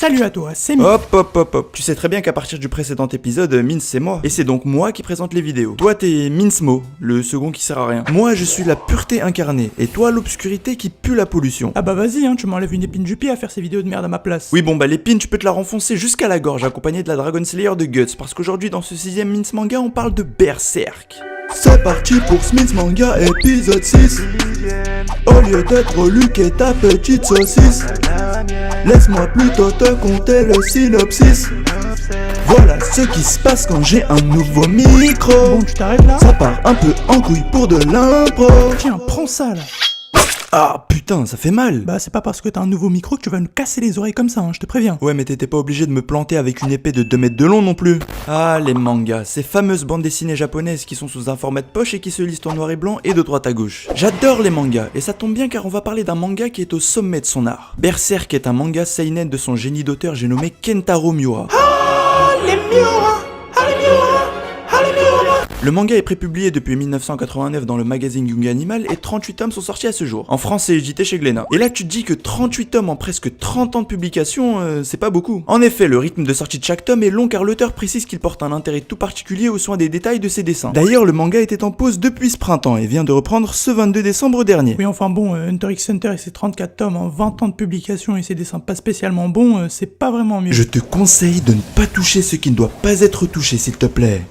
Salut à toi, c'est Min. Hop. Tu sais très bien qu'à partir du précédent épisode, Mince c'est moi. Et c'est donc moi qui présente les vidéos. Toi t'es Mincemo, le second qui sert à rien. Moi je suis la pureté incarnée. Et toi l'obscurité qui pue la pollution. Ah bah vas-y, hein, tu m'enlèves une épine du pied à faire ces vidéos de merde à ma place. Oui bon bah l'épine tu peux te la renfoncer jusqu'à la gorge accompagnée de la Dragon Slayer de Guts. Parce qu'aujourd'hui dans ce 6ème Mince Manga on parle de Berserk. C'est parti pour ce Mince Manga épisode 6. Au lieu d'être Luc et ta petite saucisse, laisse-moi plutôt te conter le synopsis. Voilà ce qui se passe quand j'ai un nouveau micro. Bon, tu t'arrêtes là? Ça part un peu en couille pour de l'impro. Tiens, prends ça là. Ah putain ça fait mal. Bah c'est pas parce que t'as un nouveau micro que tu vas nous casser les oreilles comme ça, hein, je te préviens. Ouais mais t'étais pas obligé de me planter avec une épée de 2 mètres de long non plus. Ah les mangas, ces fameuses bandes dessinées japonaises qui sont sous un format de poche et qui se lisent en noir et blanc et de droite à gauche. J'adore les mangas, et ça tombe bien car on va parler d'un manga qui est au sommet de son art. Berserk est un manga seinen de son génie d'auteur, j'ai nommé Kentaro Miura. Les Miura. Le manga est prépublié depuis 1989 dans le magazine Young Animal et 38 tomes sont sortis à ce jour. En France c'est édité chez Glénat. Et là tu te dis que 38 tomes en presque 30 ans de publication, c'est pas beaucoup. En effet, le rythme de sortie de chaque tome est long car l'auteur précise qu'il porte un intérêt tout particulier aux soins des détails de ses dessins. D'ailleurs, le manga était en pause depuis ce printemps et vient de reprendre ce 22 décembre dernier. Oui enfin bon, Hunter x Hunter et ses 34 tomes en 20 ans de publication et ses dessins pas spécialement bons, c'est pas vraiment mieux. Je te conseille de ne pas toucher ce qui ne doit pas être touché, s'il te plaît.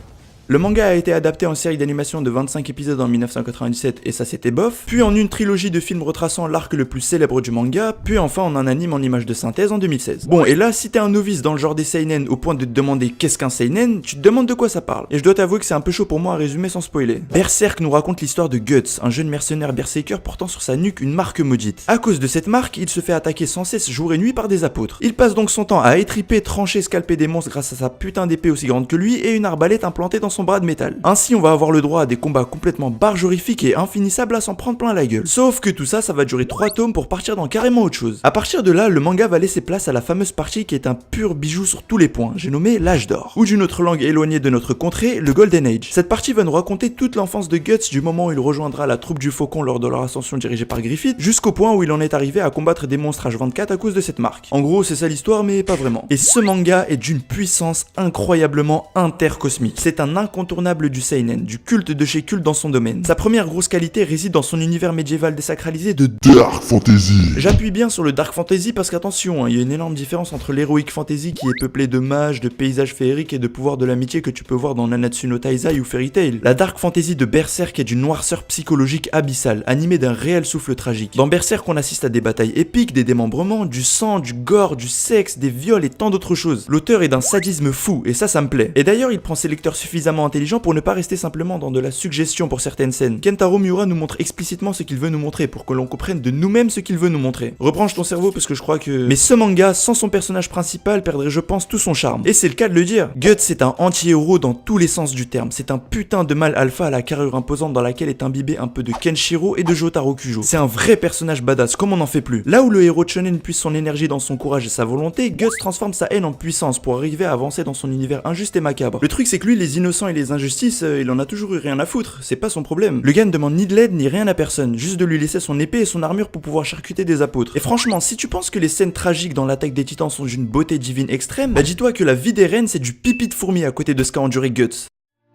Le manga a été adapté en série d'animation de 25 épisodes en 1997 et ça c'était bof, puis en une trilogie de films retraçant l'arc le plus célèbre du manga, puis enfin en un anime en image de synthèse en 2016. Bon et là si t'es un novice dans le genre des seinen au point de te demander qu'est-ce qu'un seinen, tu te demandes de quoi ça parle. Et je dois t'avouer que c'est un peu chaud pour moi à résumer sans spoiler. Berserk nous raconte l'histoire de Guts, un jeune mercenaire berserker portant sur sa nuque une marque maudite. À cause de cette marque, il se fait attaquer sans cesse jour et nuit par des apôtres. Il passe donc son temps à étriper, trancher, scalper des monstres grâce à sa putain d'épée aussi grande que lui et une arbalète implantée dans son bras de métal. Ainsi on va avoir le droit à des combats complètement bargorifiques et infinissables à s'en prendre plein la gueule. Sauf que tout ça, ça va durer 3 tomes pour partir dans carrément autre chose. À partir de là, le manga va laisser place à la fameuse partie qui est un pur bijou sur tous les points, j'ai nommé l'âge d'or. Ou d'une autre langue éloignée de notre contrée, le Golden Age. Cette partie va nous raconter toute l'enfance de Guts du moment où il rejoindra la troupe du Faucon lors de leur ascension dirigée par Griffith, jusqu'au point où il en est arrivé à combattre des monstres H24 à cause de cette marque. En gros, c'est ça l'histoire, mais pas vraiment. Et ce manga est d'une puissance incroyablement intercosmique. C'est un incontournable du seinen, du culte de chez culte dans son domaine. Sa première grosse qualité réside dans son univers médiéval désacralisé de Dark Fantasy. J'appuie bien sur le Dark Fantasy parce qu'attention, il y a une énorme différence entre l'Heroic Fantasy qui est peuplé de mages, de paysages féeriques et de pouvoirs de l'amitié que tu peux voir dans Nanatsu no Taizai ou Fairy Tail. La Dark Fantasy de Berserk est d'une noirceur psychologique abyssale, animée d'un réel souffle tragique. Dans Berserk, on assiste à des batailles épiques, des démembrements, du sang, du gore, du sexe, des viols et tant d'autres choses. L'auteur est d'un sadisme fou et ça me plaît. Et d'ailleurs, il prend ses lecteurs suffisamment intelligents pour ne pas rester simplement dans de la suggestion pour certaines scènes. Kentaro Miura nous montre explicitement ce qu'il veut nous montrer pour que l'on comprenne de nous-mêmes ce qu'il veut nous montrer. Rebranche ton cerveau parce que je crois que... Mais ce manga, sans son personnage principal, perdrait je pense tout son charme. Et c'est le cas de le dire. Guts est un anti-héros dans tous les sens du terme. C'est un putain de mâle alpha à la carrure imposante dans laquelle est imbibé un peu de Kenshiro et de Jotaro Kujo. C'est un vrai personnage badass, comme on n'en fait plus. Là où le héros de shonen puise son énergie dans son courage et sa volonté, Guts transforme sa haine en puissance pour arriver à avancer dans son univers injuste et macabre. Le truc c'est que lui, les innocents et les injustices, il en a toujours eu rien à foutre, c'est pas son problème. Le gars ne demande ni de l'aide ni rien à personne, juste de lui laisser son épée et son armure pour pouvoir charcuter des apôtres. Et franchement, si tu penses que les scènes tragiques dans l'attaque des titans sont d'une beauté divine extrême, bah dis-toi que la vie des reines c'est du pipi de fourmi à côté de ce qu'a enduré Guts.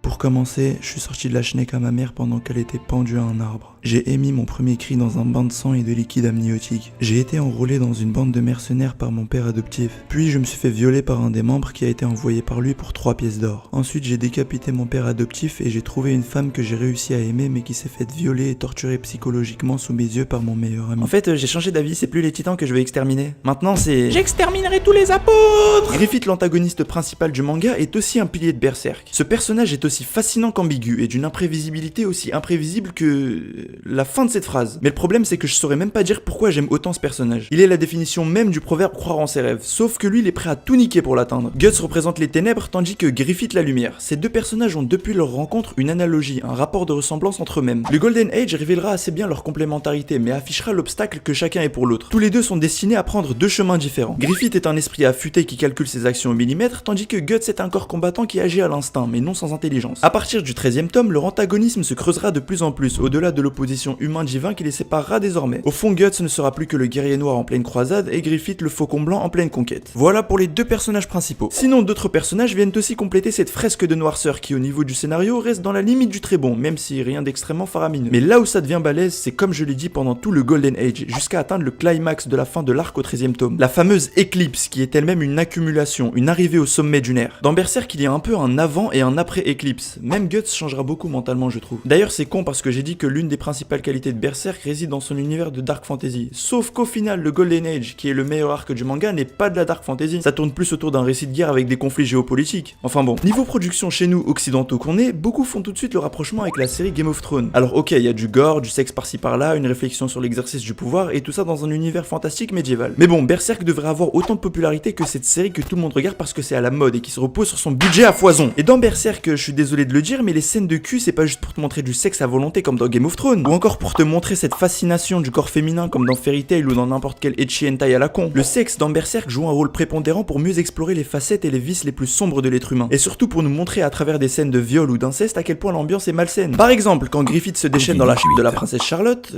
Pour commencer, je suis sorti de la chenèque à ma mère pendant qu'elle était pendue à un arbre. J'ai émis mon premier cri dans un bain de sang et de liquide amniotique. J'ai été enrôlé dans une bande de mercenaires par mon père adoptif. Puis je me suis fait violer par un des membres qui a été envoyé par lui pour 3 pièces d'or. Ensuite j'ai décapité mon père adoptif et j'ai trouvé une femme que j'ai réussi à aimer mais qui s'est faite violer et torturer psychologiquement sous mes yeux par mon meilleur ami. En fait j'ai changé d'avis, c'est plus les titans que je vais exterminer. Maintenant c'est... J'exterminerai tous les apôtres. Griffith, l'antagoniste principal du manga, est aussi un pilier de Berserk. Ce personnage est aussi fascinant qu'ambigu et d'une imprévisibilité aussi imprévisible que... la fin de cette phrase. Mais le problème c'est que je saurais même pas dire pourquoi j'aime autant ce personnage. Il est la définition même du proverbe croire en ses rêves, sauf que lui il est prêt à tout niquer pour l'atteindre. Guts représente les ténèbres tandis que Griffith la lumière. Ces deux personnages ont depuis leur rencontre une analogie, un rapport de ressemblance entre eux-mêmes. Le Golden Age révélera assez bien leur complémentarité mais affichera l'obstacle que chacun est pour l'autre. Tous les deux sont destinés à prendre deux chemins différents. Griffith est un esprit affûté qui calcule ses actions au millimètre tandis que Guts est un corps combattant qui agit à l'instinct mais non sans intelligence. violence. À partir du 13e tome, leur antagonisme se creusera de plus en plus, au-delà de l'opposition humain-divin qui les séparera désormais. Au fond, Guts ne sera plus que le guerrier noir en pleine croisade et Griffith le faucon blanc en pleine conquête. Voilà pour les deux personnages principaux. Sinon, d'autres personnages viennent aussi compléter cette fresque de noirceur qui, au niveau du scénario, reste dans la limite du très bon, même si rien d'extrêmement faramineux. Mais là où ça devient balèze, c'est comme je l'ai dit pendant tout le Golden Age, jusqu'à atteindre le climax de la fin de l'arc au 13e tome. La fameuse éclipse, qui est elle-même une accumulation, une arrivée au sommet d'une ère. Dans Berserk, il y a un peu un avant et un après éclipse. Même Guts changera beaucoup mentalement, je trouve. D'ailleurs, c'est con parce que j'ai dit que l'une des principales qualités de Berserk réside dans son univers de Dark Fantasy. Sauf qu'au final, le Golden Age, qui est le meilleur arc du manga, n'est pas de la Dark Fantasy. Ça tourne plus autour d'un récit de guerre avec des conflits géopolitiques. Enfin bon. Niveau production chez nous, occidentaux qu'on est, beaucoup font tout de suite le rapprochement avec la série Game of Thrones. Alors ok, il y a du gore, du sexe par-ci par-là, une réflexion sur l'exercice du pouvoir, et tout ça dans un univers fantastique médiéval. Mais bon, Berserk devrait avoir autant de popularité que cette série que tout le monde regarde parce que c'est à la mode et qui se repose sur son budget à foison. Et dans Berserk, je suis désolé de le dire, mais les scènes de cul, c'est pas juste pour te montrer du sexe à volonté comme dans Game of Thrones, ou encore pour te montrer cette fascination du corps féminin comme dans Fairy Tail ou dans n'importe quel ecchi hentai à la con. Le sexe dans Berserk joue un rôle prépondérant pour mieux explorer les facettes et les vices les plus sombres de l'être humain, et surtout pour nous montrer à travers des scènes de viol ou d'inceste à quel point l'ambiance est malsaine. Par exemple, quand Griffith se déchaîne dans la chute de la princesse Charlotte...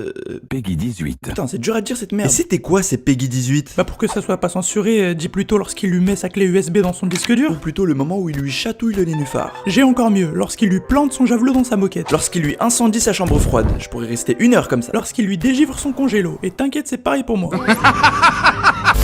Peggy 18. Putain, c'est dur à dire cette merde. Et c'était quoi ces Peggy 18? Bah pour que ça soit pas censuré, dis plutôt lorsqu'il lui met sa clé USB dans son disque dur. Ou plutôt le moment où il lui chatouille le nénuphar. J'ai encore mieux, lorsqu'il lui plante son javelot dans sa moquette. Lorsqu'il lui incendie sa chambre froide, je pourrais rester 1 heure comme ça. Lorsqu'il lui dégivre son congélo, et t'inquiète c'est pareil pour moi.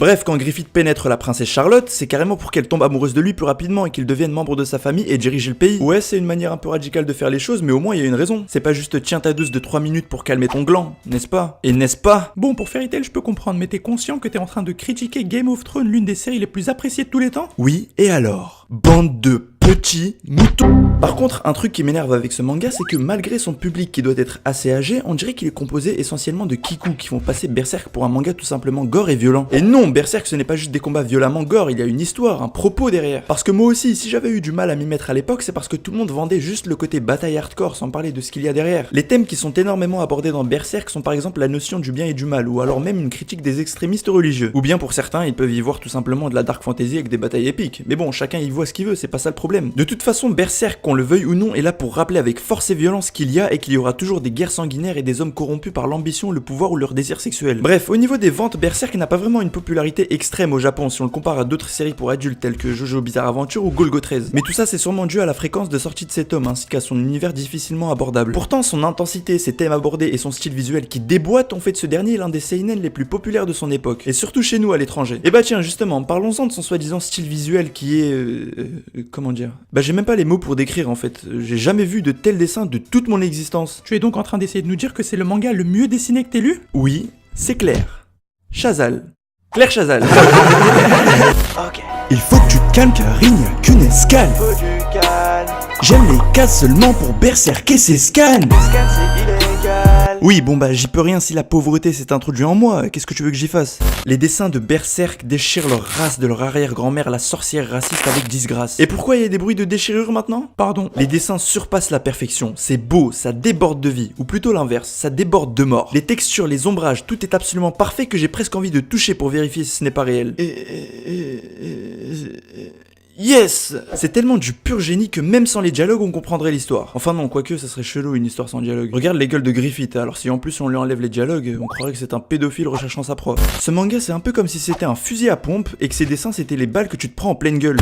Bref, quand Griffith pénètre la princesse Charlotte, c'est carrément pour qu'elle tombe amoureuse de lui plus rapidement et qu'il devienne membre de sa famille et dirige le pays. Ouais, c'est une manière un peu radicale de faire les choses, mais au moins il y a une raison. C'est pas juste tiens ta douce de 3 minutes pour calmer ton gland, n'est-ce pas? Et n'est-ce pas? Bon, pour Fairy Tail je peux comprendre, mais t'es conscient que t'es en train de critiquer Game of Thrones, l'une des séries les plus appréciées de tous les temps? Oui, et alors? Bande de petits moutons. Par contre, un truc qui m'énerve avec ce manga, c'est que malgré son public qui doit être assez âgé, on dirait qu'il est composé essentiellement de kikou qui font passer Berserk pour un manga tout simplement gore et violent. Et non, Berserk ce n'est pas juste des combats violemment gore, il y a une histoire, un propos derrière. Parce que moi aussi, si j'avais eu du mal à m'y mettre à l'époque, c'est parce que tout le monde vendait juste le côté bataille hardcore sans parler de ce qu'il y a derrière. Les thèmes qui sont énormément abordés dans Berserk sont par exemple la notion du bien et du mal, ou alors même une critique des extrémistes religieux. Ou bien pour certains, ils peuvent y voir tout simplement de la dark fantasy avec des batailles épiques. Mais bon, chacun y voit ce qu'il veut, c'est pas ça le problème. De toute façon, Berserk, qu'on le veuille ou non, est là pour rappeler avec force et violence qu'il y a et qu'il y aura toujours des guerres sanguinaires et des hommes corrompus par l'ambition, le pouvoir ou leur désir sexuel. Bref, au niveau des ventes, Berserk n'a pas vraiment une popularité extrême au Japon si on le compare à d'autres séries pour adultes telles que Jojo Bizarre Adventure ou Golgo 13. Mais tout ça c'est sûrement dû à la fréquence de sortie de cet homme ainsi qu'à son univers difficilement abordable. Pourtant, son intensité, ses thèmes abordés et son style visuel qui déboîte ont fait de ce dernier l'un des seinen les plus populaires de son époque, et surtout chez nous à l'étranger. Et bah tiens, justement, parlons-en de son soi-disant style visuel qui est... comment dire? Bah j'ai même pas les mots pour décrire en fait, j'ai jamais vu de tels dessins de toute mon existence. Tu es donc en train d'essayer de nous dire que c'est le manga le mieux dessiné que t'aies lu? Oui, c'est clair. Chazal. Claire Chazal. Ok. Il faut que tu te calmes car il n'y a qu'une escale. Faut du calme, J'aime les cases seulement pour berserker ses scans. scan c'est illégal. Oui, bon bah j'y peux rien si la pauvreté s'est introduite en moi, qu'est-ce que tu veux que j'y fasse? Les dessins de Berserk déchirent leur race de leur arrière-grand-mère, la sorcière raciste avec disgrâce. Et pourquoi il y a des bruits de déchirure maintenant? Pardon. Les dessins surpassent la perfection, c'est beau, ça déborde de vie, ou plutôt l'inverse, ça déborde de mort. Les textures, les ombrages, tout est absolument parfait que j'ai presque envie de toucher pour vérifier si ce n'est pas réel. Yes! C'est tellement du pur génie que même sans les dialogues on comprendrait l'histoire. Enfin non, quoique ça serait chelou une histoire sans dialogue. Regarde les gueules de Griffith, alors si en plus on lui enlève les dialogues, on croirait que c'est un pédophile recherchant sa proie. Ce manga c'est un peu comme si c'était un fusil à pompe et que ses dessins c'était les balles que tu te prends en pleine gueule.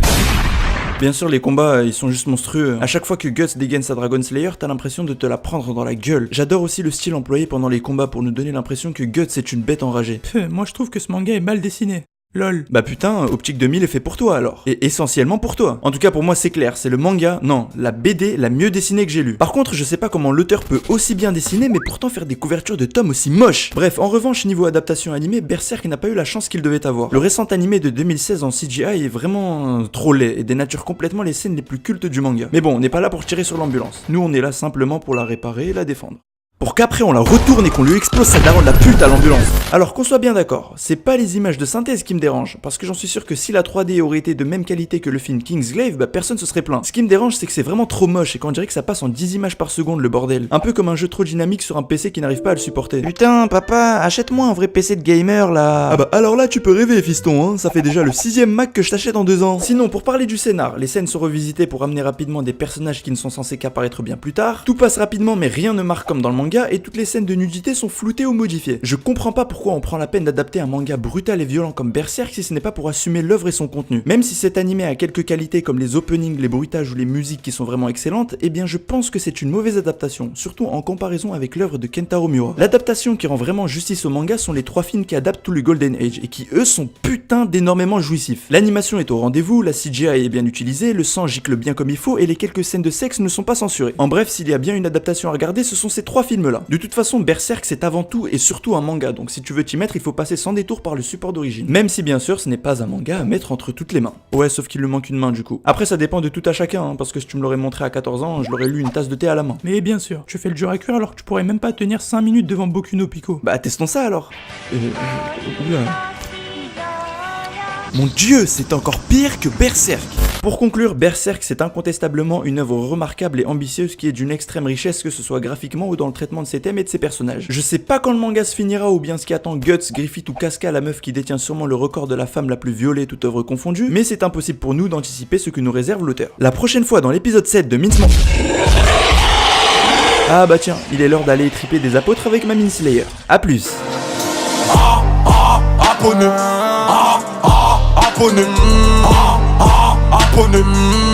Bien sûr, les combats, ils sont juste monstrueux. À chaque fois que Guts dégaine sa Dragon Slayer, t'as l'impression de te la prendre dans la gueule. J'adore aussi le style employé pendant les combats pour nous donner l'impression que Guts est une bête enragée. Moi je trouve que ce manga est mal dessiné. Lol. Bah putain, Optique 2000 est fait pour toi alors. Et essentiellement pour toi. En tout cas pour moi c'est clair, c'est le manga, non, la BD la mieux dessinée que j'ai lue. Par contre je sais pas comment l'auteur peut aussi bien dessiner mais pourtant faire des couvertures de tomes aussi moches. Bref, en revanche niveau adaptation animée, Berserk n'a pas eu la chance qu'il devait avoir. Le récent animé de 2016 en CGI est vraiment trop laid et dénature complètement les scènes les plus cultes du manga. Mais bon, on n'est pas là pour tirer sur l'ambulance. Nous on est là simplement pour la réparer et la défendre. pour qu'après on la retourne et qu'on lui explose sa daronne de la pute à l'ambulance. Alors qu'on soit bien d'accord, c'est pas les images de synthèse qui me dérangent, parce que j'en suis sûr que si la 3D aurait été de même qualité que le film Kingsglaive, bah personne se serait plaint. Ce qui me dérange, c'est que c'est vraiment trop moche et qu'on dirait que ça passe en 10 images par seconde le bordel. Un peu comme un jeu trop dynamique sur un PC qui n'arrive pas à le supporter. Putain, papa, achète-moi un vrai PC de gamer là. Ah bah alors là tu peux rêver fiston, hein, ça fait déjà le 6ème Mac que je t'achète en 2 ans. Sinon, pour parler du scénar, les scènes sont revisitées pour amener rapidement des personnages qui ne sont censés qu'apparaître bien plus tard. Tout passe rapidement mais rien ne marque comme dans le manga et toutes les scènes de nudité sont floutées ou modifiées. Je comprends pas pourquoi on prend la peine d'adapter un manga brutal et violent comme Berserk si ce n'est pas pour assumer l'œuvre et son contenu. Même si cet animé a quelques qualités comme les openings, les bruitages ou les musiques qui sont vraiment excellentes, eh bien je pense que c'est une mauvaise adaptation, surtout en comparaison avec l'œuvre de Kentaro Miura. L'adaptation qui rend vraiment justice au manga sont les 3 films qui adaptent tout le Golden Age et qui eux sont putain d'énormément jouissifs. L'animation est au rendez-vous, la CGI est bien utilisée, le sang gicle bien comme il faut et les quelques scènes de sexe ne sont pas censurées. En bref, s'il y a bien une adaptation à regarder, ce sont ces 3 films là. De toute façon, Berserk c'est avant tout et surtout un manga, donc si tu veux t'y mettre, il faut passer sans détour par le support d'origine. Même si bien sûr ce n'est pas un manga à mettre entre toutes les mains. Ouais, sauf qu'il lui manque une main du coup. Après ça dépend de tout à chacun, hein, parce que si tu me l'aurais montré à 14 ans, je l'aurais lu une tasse de thé à la main. Mais bien sûr, tu fais le dur à cuire alors que tu pourrais même pas tenir 5 minutes devant Boku no Pico. Bah testons ça alors. Oula. Mon dieu, c'est encore pire que Berserk. Pour conclure, Berserk c'est incontestablement une œuvre remarquable et ambitieuse qui est d'une extrême richesse que ce soit graphiquement ou dans le traitement de ses thèmes et de ses personnages. Je sais pas quand le manga se finira ou bien ce qui attend Guts, Griffith ou Casca, la meuf qui détient sûrement le record de la femme la plus violée toute œuvre confondue, mais c'est impossible pour nous d'anticiper ce que nous réserve l'auteur. La prochaine fois dans l'épisode 7 de Minsman... Ah bah tiens, il est l'heure d'aller triper des apôtres avec ma Minslayer. A plus. Abonné.